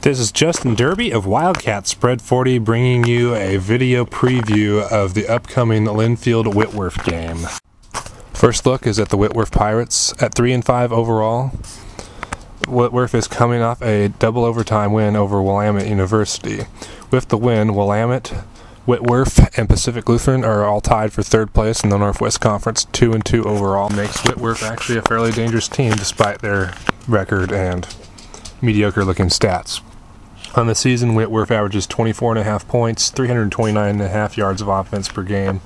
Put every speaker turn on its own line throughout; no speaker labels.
This is Justin Derby of Wildcat Spread 40 bringing you a video preview of the upcoming Linfield Whitworth game. First look is at the Whitworth Pirates at 3-5 overall. Whitworth is coming off a double overtime win over Willamette University. With the win, Willamette, Whitworth, and Pacific Lutheran are all tied for third place in the Northwest Conference. 2-2 overall makes Whitworth actually a fairly dangerous team despite their record and mediocre looking stats. On the season, Whitworth averages 24.5 points, 329.5 yards of offense per game.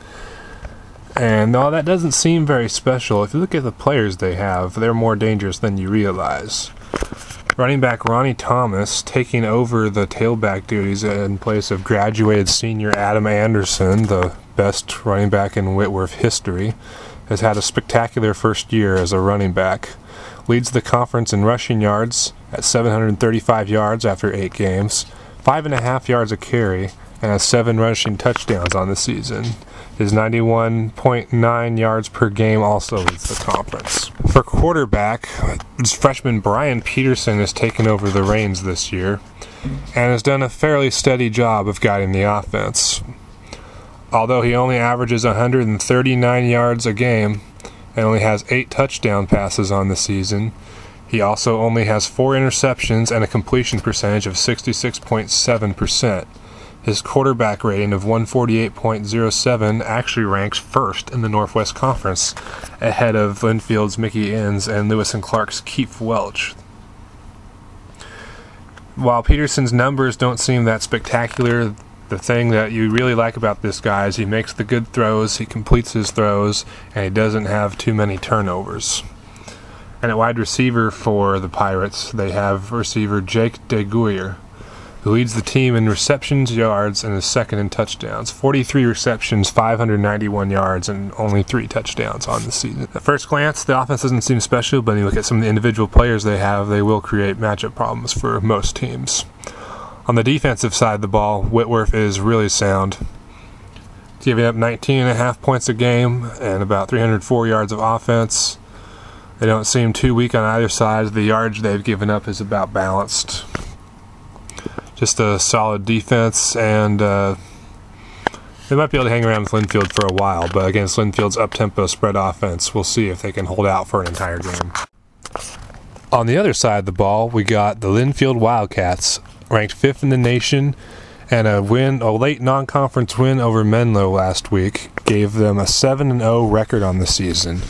And though that doesn't seem very special, if you look at the players they have, they're more dangerous than you realize. Running back Ronnie Thomas, taking over the tailback duties in place of graduated senior Adam Anderson, the best running back in Whitworth history, has had a spectacular first year as a running back. Leads the conference in rushing yards at 735 yards after 8 games, 5.5 yards a carry, and has 7 rushing touchdowns on the season. His 91.9 yards per game also leads the conference. For quarterback, freshman Brian Peterson has taken over the reins this year and has done a fairly steady job of guiding the offense. Although he only averages 139 yards a game and only has 8 touchdown passes on the season, he also only has 4 interceptions and a completion percentage of 66.7%. His quarterback rating of 148.07 actually ranks first in the Northwest Conference, ahead of Linfield's Mickey Inns and Lewis and Clark's Keith Welch. While Peterson's numbers don't seem that spectacular, the thing that you really like about this guy is he makes the good throws, he completes his throws, and he doesn't have too many turnovers. And at wide receiver for the Pirates, they have receiver Jake DeGuyer, who leads the team in receptions, yards, and is second in touchdowns. 43 receptions, 591 yards, and only 3 touchdowns on the season. At first glance, the offense doesn't seem special, but when you look at some of the individual players they have, they will create matchup problems for most teams. On the defensive side of the ball, Whitworth is really sound, giving up 19.5 points a game and about 304 yards of offense. They don't seem too weak on either side. The yards they've given up is about balanced. Just a solid defense, and they might be able to hang around with Linfield for a while, but against Linfield's up-tempo spread offense, we'll see if they can hold out for an entire game. On the other side of the ball, we got the Linfield Wildcats, ranked 5th in the nation, and a late non-conference win over Menlo last week gave them a 7-0 record on the season,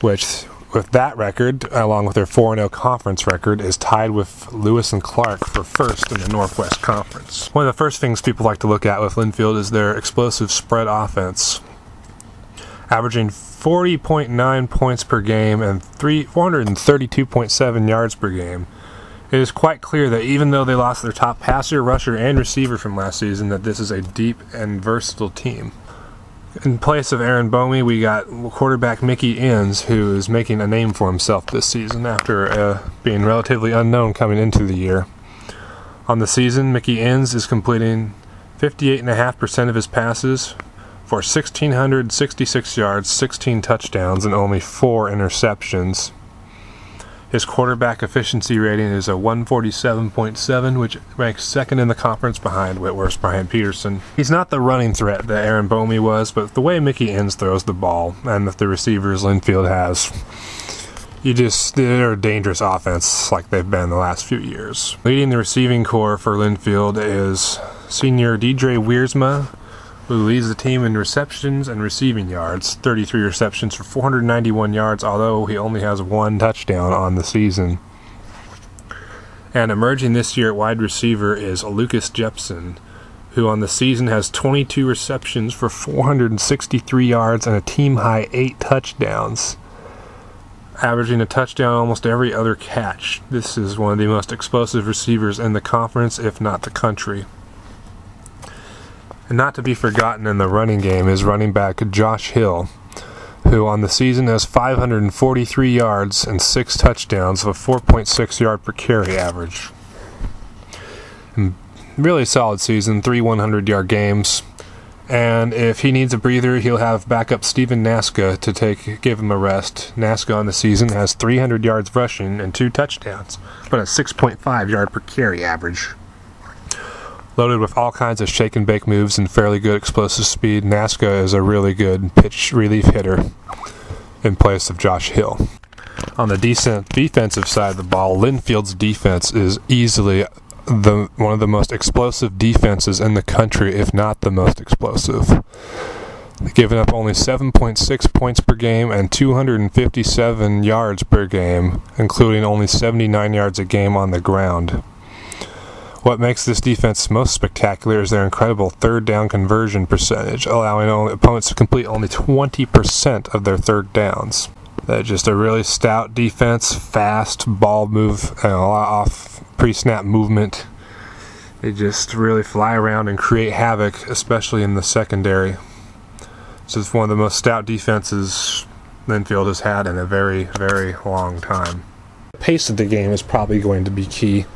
which, with that record, along with their 4-0 conference record, is tied with Lewis and Clark for first in the Northwest Conference. One of the first things people like to look at with Linfield is their explosive spread offense, averaging 40.9 points per game and 432.7 yards per game. It is quite clear that even though they lost their top passer, rusher, and receiver from last season, that this is a deep and versatile team. In place of Aaron Bomey, we got quarterback Mickey Inns, who is making a name for himself this season after being relatively unknown coming into the year. On the season, Mickey Inns is completing 58.5% of his passes for 1,666 yards, 16 touchdowns, and only 4 interceptions. His quarterback efficiency rating is a 147.7, which ranks second in the conference behind Whitworth's Brian Peterson. He's not the running threat that Aaron Bomey was, but the way Mickey Inns throws the ball, and the receivers Linfield has, they're a dangerous offense like they've been the last few years. Leading the receiving corps for Linfield is senior Deidre Wiersma, who leads the team in receptions and receiving yards, 33 receptions for 491 yards, although he only has 1 touchdown on the season. And emerging this year at wide receiver is Lucas Jepson, who on the season has 22 receptions for 463 yards and a team-high 8 touchdowns, averaging a touchdown almost every other catch. This is one of the most explosive receivers in the conference, if not the country. And not to be forgotten in the running game is running back Josh Hill, who on the season has 543 yards and 6 touchdowns with a 4.6 yard per carry average. And really solid season, 3 100-yard games, And if he needs a breather, he'll have backup Steven Naska to give him a rest. Naska on the season has 300 yards rushing and 2 touchdowns, but a 6.5 yard per carry average. Loaded with all kinds of shake and bake moves and fairly good explosive speed, Naska is a really good pitch relief hitter in place of Josh Hill. On the defensive side of the ball, Linfield's defense is easily one of the most explosive defenses in the country, if not the most explosive. Giving up only 7.6 points per game and 257 yards per game, including only 79 yards a game on the ground. What makes this defense most spectacular is their incredible third down conversion percentage, allowing opponents to complete only 20% of their third downs. That's just a really stout defense, fast ball move, and a lot off pre-snap movement. They just really fly around and create havoc, especially in the secondary. So it's one of the most stout defenses Linfield has had in a very, very long time. The pace of the game is probably going to be key.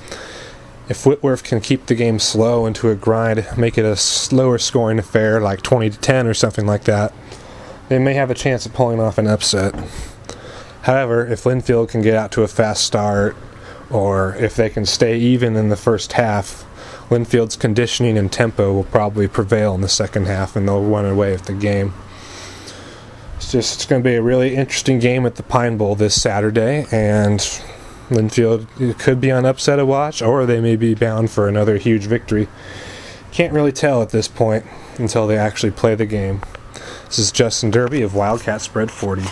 If Whitworth can keep the game slow into a grind, make it a slower scoring affair like 20-10 or something like that, they may have a chance of pulling off an upset. However, if Linfield can get out to a fast start, or if they can stay even in the first half, Linfield's conditioning and tempo will probably prevail in the second half and they'll run away with the game. It's going to be a really interesting game at the Pine Bowl this Saturday, and Linfield could be on upset of watch, or they may be bound for another huge victory. Can't really tell at this point until they actually play the game. This is Justin Derby of Wildcat Spread 40.